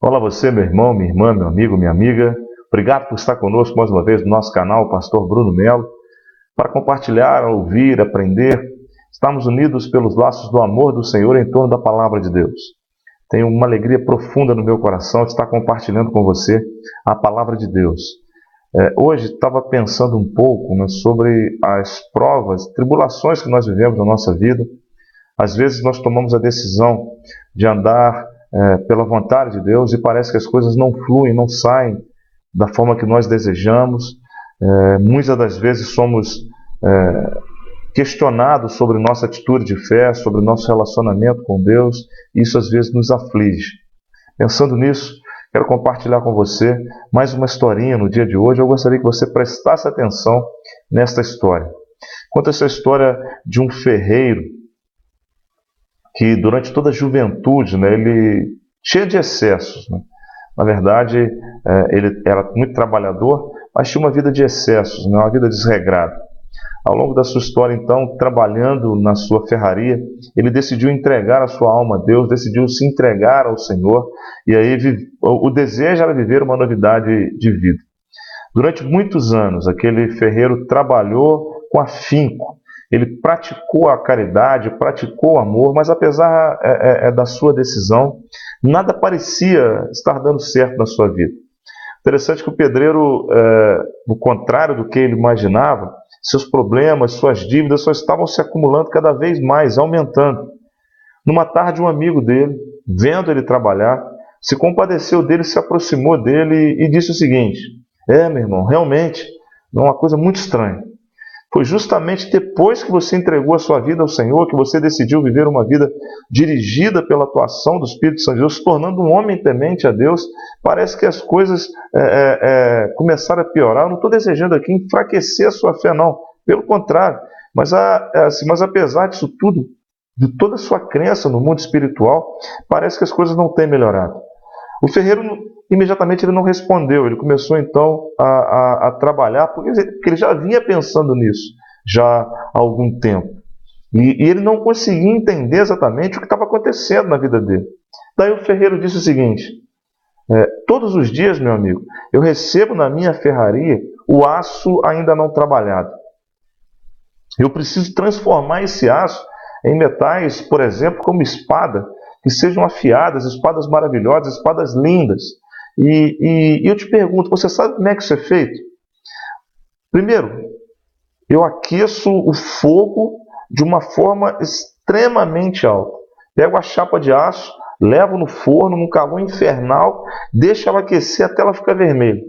Olá você, meu irmão, minha irmã, meu amigo, minha amiga. Obrigado por estar conosco mais uma vez no nosso canal, o Pastor Bruno Melo, para compartilhar, ouvir, aprender. Estamos unidos pelos laços do amor do Senhor em torno da Palavra de Deus. Tenho uma alegria profunda no meu coração de estar compartilhando com você a Palavra de Deus. Hoje estava pensando um pouco, sobre as provas, tribulações que nós vivemos na nossa vida. Às vezes nós tomamos a decisão de andar pela vontade de Deus e parece que as coisas não fluem, não saem da forma que nós desejamos. Muitas das vezes somos questionados sobre nossa atitude de fé, sobre nosso relacionamento com Deus, e isso às vezes nos aflige. Pensando nisso, quero compartilhar com você mais uma historinha no dia de hoje. Eu gostaria que você prestasse atenção nesta história. Conta essa história de um ferreiro que durante toda a juventude, ele cheio de excessos. Na verdade, ele era muito trabalhador, mas tinha uma vida de excessos, uma vida desregrada. Ao longo da sua história, então, trabalhando na sua ferraria, ele decidiu entregar a sua alma a Deus, decidiu se entregar ao Senhor, e aí o desejo era viver uma novidade de vida. Durante muitos anos, aquele ferreiro trabalhou com afinco. Ele praticou a caridade, praticou o amor, mas apesar da sua decisão, nada parecia estar dando certo na sua vida. Interessante que o pedreiro, no contrário do que ele imaginava, seus problemas, suas dívidas só estavam se acumulando cada vez mais, aumentando. Numa tarde, um amigo dele, vendo ele trabalhar, se compadeceu dele, se aproximou dele e disse o seguinte: meu irmão, realmente é uma coisa muito estranha. Foi justamente depois que você entregou a sua vida ao Senhor, que você decidiu viver uma vida dirigida pela atuação do Espírito Santo de Deus, se tornando um homem temente a Deus. Parece que as coisas começaram a piorar. Eu não estou desejando aqui enfraquecer a sua fé, não. Pelo contrário. Mas apesar disso tudo, de toda a sua crença no mundo espiritual, parece que as coisas não têm melhorado. O ferreiro, imediatamente, ele não respondeu. Ele começou, então, a trabalhar, porque ele já vinha pensando nisso já há algum tempo. E ele não conseguia entender exatamente o que estava acontecendo na vida dele. Daí o ferreiro disse o seguinte: todos os dias, meu amigo, eu recebo na minha ferraria o aço ainda não trabalhado. Eu preciso transformar esse aço em metais, por exemplo, como espada, que sejam afiadas, espadas maravilhosas, espadas lindas. E eu te pergunto, você sabe como é que isso é feito? Primeiro, eu aqueço o fogo de uma forma extremamente alta. Pego a chapa de aço, levo no forno, num calor infernal, deixo ela aquecer até ela ficar vermelha.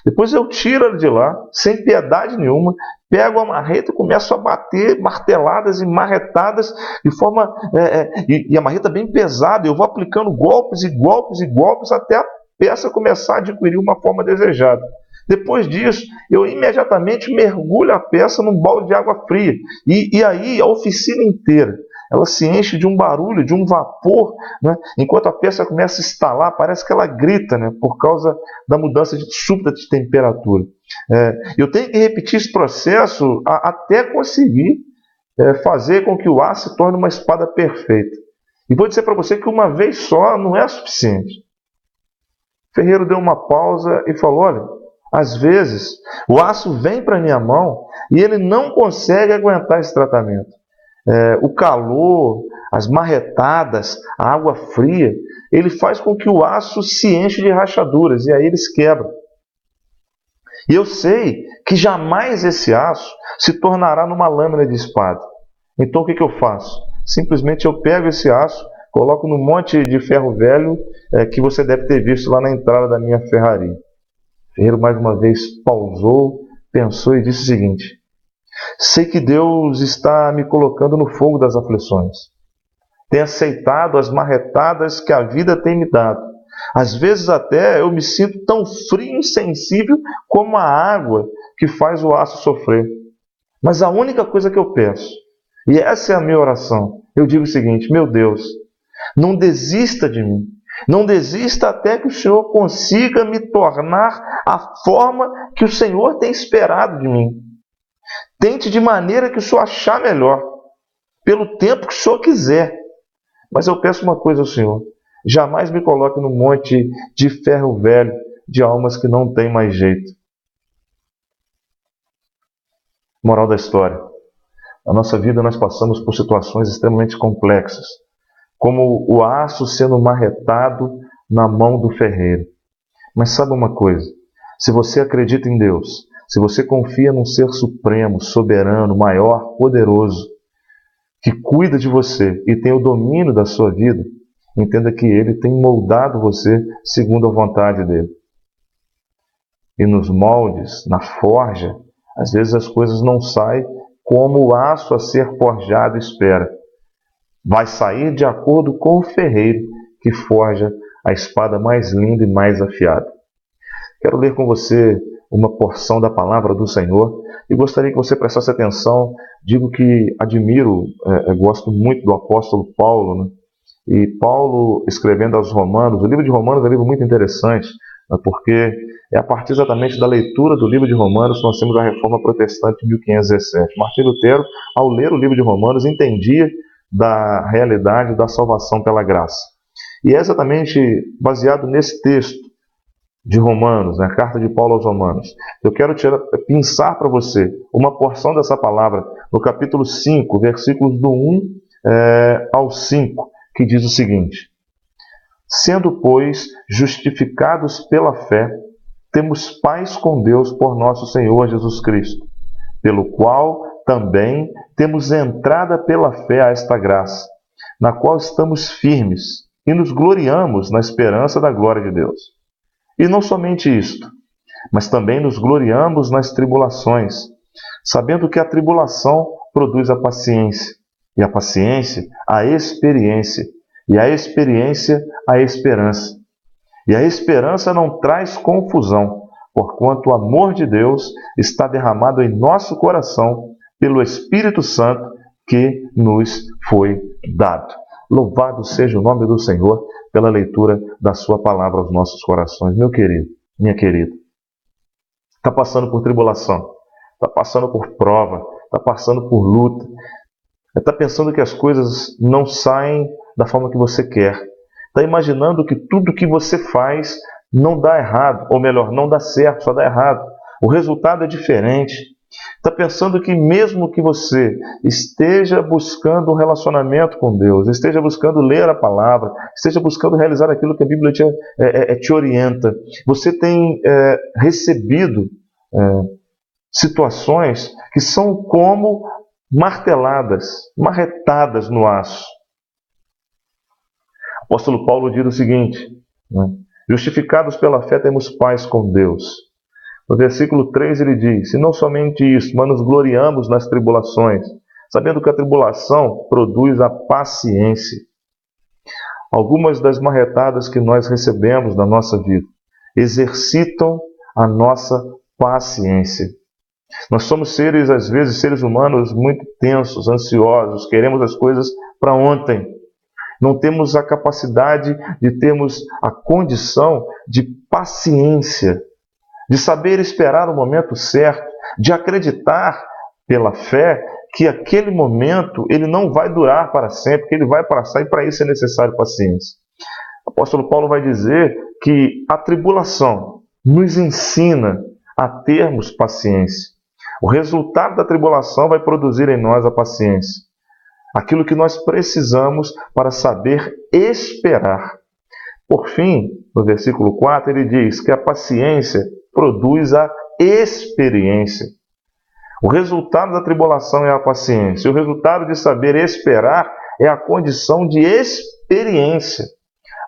Depois eu tiro ela de lá, sem piedade nenhuma, pego a marreta e começo a bater marteladas e marretadas de forma... e a marreta bem pesada, eu vou aplicando golpes e golpes e golpes até a peça começar a adquirir uma forma desejada. Depois disso, eu imediatamente mergulho a peça num balde de água fria. E aí a oficina inteira, ela se enche de um barulho, de um vapor, enquanto a peça começa a estalar, parece que ela grita, por causa da mudança súbita de temperatura. Eu tenho que repetir esse processo até conseguir fazer com que o aço se torne uma espada perfeita. E vou dizer para você que uma vez só não é suficiente. O ferreiro deu uma pausa e falou: olha, às vezes o aço vem para a minha mão e ele não consegue aguentar esse tratamento. O calor, as marretadas, a água fria, ele faz com que o aço se enche de rachaduras e aí eles quebram. E eu sei que jamais esse aço se tornará numa lâmina de espada. Então o que eu faço? Simplesmente eu pego esse aço, coloco num monte de ferro velho que você deve ter visto lá na entrada da minha ferraria. O ferreiro mais uma vez pausou, pensou e disse o seguinte: sei que Deus está me colocando no fogo das aflições. Tem aceitado as marretadas que a vida tem me dado. Às vezes até eu me sinto tão frio e insensível como a água que faz o aço sofrer. Mas a única coisa que eu peço, e essa é a minha oração, eu digo o seguinte: meu Deus, não desista de mim. Não desista até que o Senhor consiga me tornar a forma que o Senhor tem esperado de mim. Tente de maneira que o Senhor achar melhor, pelo tempo que o Senhor quiser. Mas eu peço uma coisa ao Senhor: Jamais me coloque no monte de ferro velho, de almas que não têm mais jeito. Moral da história. Na nossa vida nós passamos por situações extremamente complexas, como o aço sendo marretado na mão do ferreiro. Mas sabe uma coisa? Se você acredita em Deus, se você confia num ser supremo, soberano, maior, poderoso, que cuida de você e tem o domínio da sua vida, entenda que Ele tem moldado você segundo a vontade dEle. E nos moldes, na forja, às vezes as coisas não saem como o aço a ser forjado espera. Vai sair de acordo com o ferreiro que forja a espada mais linda e mais afiada. Quero ler com você uma porção da palavra do Senhor e gostaria que você prestasse atenção. Digo que admiro, gosto muito do apóstolo Paulo, né? E Paulo, escrevendo aos Romanos, o livro de Romanos é um livro muito interessante, né? Porque é a partir exatamente da leitura do livro de Romanos que nós temos a Reforma Protestante de 1517. Martim Lutero, ao ler o livro de Romanos, entendia da realidade da salvação pela graça. E é exatamente baseado nesse texto de Romanos, na carta de Paulo aos Romanos. Eu quero pensar para você uma porção dessa palavra no capítulo 5, versículos do 1 ao 5, que diz o seguinte: sendo, pois, justificados pela fé, temos paz com Deus por nosso Senhor Jesus Cristo, pelo qual também temos entrada pela fé a esta graça, na qual estamos firmes e nos gloriamos na esperança da glória de Deus. E não somente isto, mas também nos gloriamos nas tribulações, sabendo que a tribulação produz a paciência, e a paciência a experiência, e a experiência a esperança. E a esperança não traz confusão, porquanto o amor de Deus está derramado em nosso coração pelo Espírito Santo que nos foi dado. Louvado seja o nome do Senhor pela leitura da sua palavra aos nossos corações. Meu querido, minha querida, está passando por tribulação, está passando por prova, está passando por luta, está pensando que as coisas não saem da forma que você quer, está imaginando que tudo que você faz não dá errado, ou melhor, não dá certo, só dá errado. O resultado é diferente. Está pensando que mesmo que você esteja buscando um relacionamento com Deus, esteja buscando ler a palavra, esteja buscando realizar aquilo que a Bíblia te orienta, você tem recebido situações que são como marretadas no aço. O apóstolo Paulo diz o seguinte, né? Justificados pela fé temos paz com Deus. No versículo 3 ele diz: e não somente isso, mas nos gloriamos nas tribulações, sabendo que a tribulação produz a paciência. Algumas das marretadas que nós recebemos na nossa vida exercitam a nossa paciência. Nós somos seres, às vezes, seres humanos muito tensos, ansiosos, queremos as coisas para ontem. Não temos a capacidade de termos a condição de paciência, de saber esperar o momento certo, de acreditar pela fé que aquele momento ele não vai durar para sempre, que ele vai passar e para isso é necessário paciência. O apóstolo Paulo vai dizer que a tribulação nos ensina a termos paciência. O resultado da tribulação vai produzir em nós a paciência. Aquilo que nós precisamos para saber esperar. Por fim, no versículo 4, ele diz que a paciência produz a experiência. O resultado da tribulação é a paciência. O resultado de saber esperar é a condição de experiência.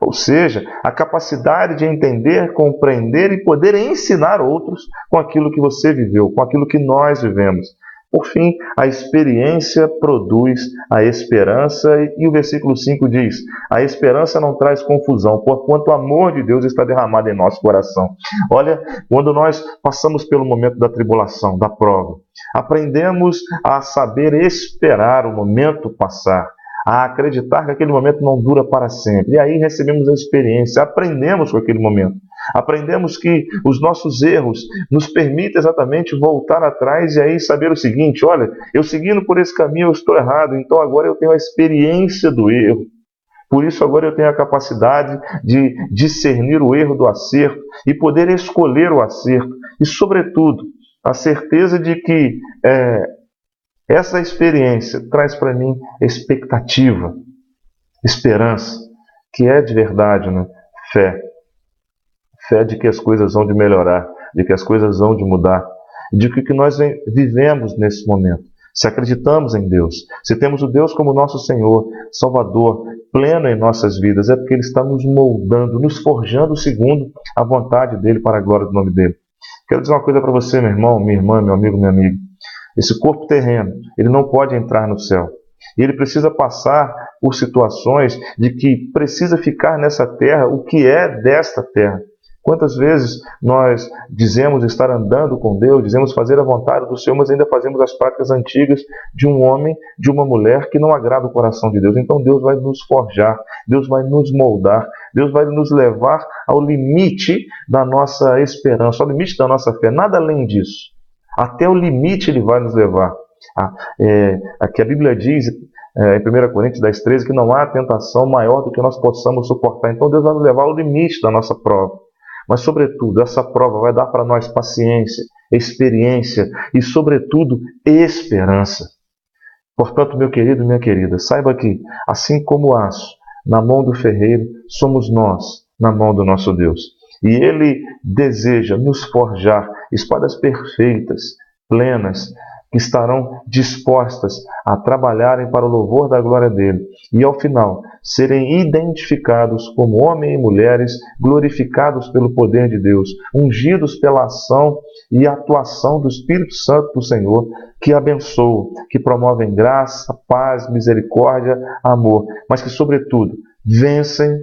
Ou seja, a capacidade de entender, compreender e poder ensinar outros com aquilo que você viveu, com aquilo que nós vivemos. Por fim, a experiência produz a esperança, e o versículo 5 diz: a esperança não traz confusão, porquanto o amor de Deus está derramado em nosso coração. Olha, quando nós passamos pelo momento da tribulação, da prova, aprendemos a saber esperar o momento passar, a acreditar que aquele momento não dura para sempre. E aí recebemos a experiência, aprendemos com aquele momento. Aprendemos que os nossos erros nos permitem exatamente voltar atrás e aí saber o seguinte: olha, eu seguindo por esse caminho eu estou errado, então agora eu tenho a experiência do erro. Por isso agora eu tenho a capacidade de discernir o erro do acerto e poder escolher o acerto. E, sobretudo, a certeza de que essa experiência traz para mim expectativa, esperança, que é de verdade, né? Fé. Fé de que as coisas vão de melhorar, de que as coisas vão de mudar, de que nós vivemos nesse momento. Se acreditamos em Deus, se temos o Deus como nosso Senhor, Salvador, pleno em nossas vidas, é porque Ele está nos moldando, nos forjando segundo a vontade dEle, para a glória do nome dEle. Quero dizer uma coisa para você, meu irmão, minha irmã, meu amigo, minha amiga. Esse corpo terreno, ele não pode entrar no céu. E ele precisa passar por situações de que precisa ficar nessa terra o que é desta terra. Quantas vezes nós dizemos estar andando com Deus, dizemos fazer a vontade do Senhor, mas ainda fazemos as práticas antigas de um homem, de uma mulher que não agrada o coração de Deus. Então Deus vai nos forjar, Deus vai nos moldar, Deus vai nos levar ao limite da nossa esperança, ao limite da nossa fé, nada além disso. Até o limite Ele vai nos levar. Aqui a Bíblia diz, em 1 Coríntios 10:13, que não há tentação maior do que nós possamos suportar. Então Deus vai nos levar ao limite da nossa prova. Mas, sobretudo, essa prova vai dar para nós paciência, experiência e, sobretudo, esperança. Portanto, meu querido e minha querida, saiba que, assim como o aço na mão do ferreiro, somos nós na mão do nosso Deus. E Ele deseja nos forjar espadas perfeitas, plenas, que estarão dispostas a trabalharem para o louvor da glória dEle. E, ao final, serem identificados como homens e mulheres glorificados pelo poder de Deus, ungidos pela ação e atuação do Espírito Santo do Senhor, que abençoa, que promovem graça, paz, misericórdia, amor, mas que, sobretudo, vencem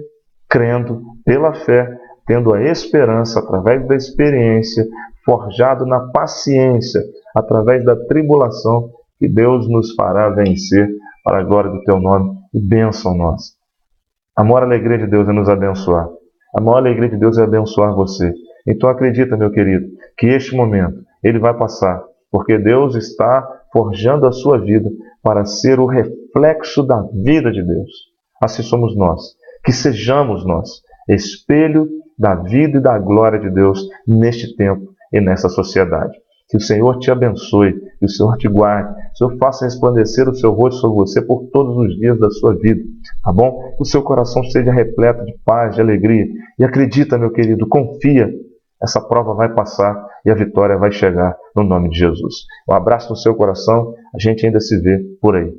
crendo pela fé, tendo a esperança através da experiência, forjado na paciência, através da tribulação, que Deus nos fará vencer para a glória do Teu nome e bênção nós. A maior alegria de Deus é nos abençoar. A maior alegria de Deus é abençoar você. Então acredita, meu querido, que este momento, ele vai passar, porque Deus está forjando a sua vida para ser o reflexo da vida de Deus. Assim somos nós. Que sejamos nós, espelho da vida e da glória de Deus neste tempo e nessa sociedade. Que o Senhor te abençoe, que o Senhor te guarde, que o Senhor faça resplandecer o seu rosto sobre você por todos os dias da sua vida, tá bom? Que o seu coração seja repleto de paz, de alegria. E acredita, meu querido, confia, essa prova vai passar e a vitória vai chegar no nome de Jesus. Um abraço no seu coração, a gente ainda se vê por aí.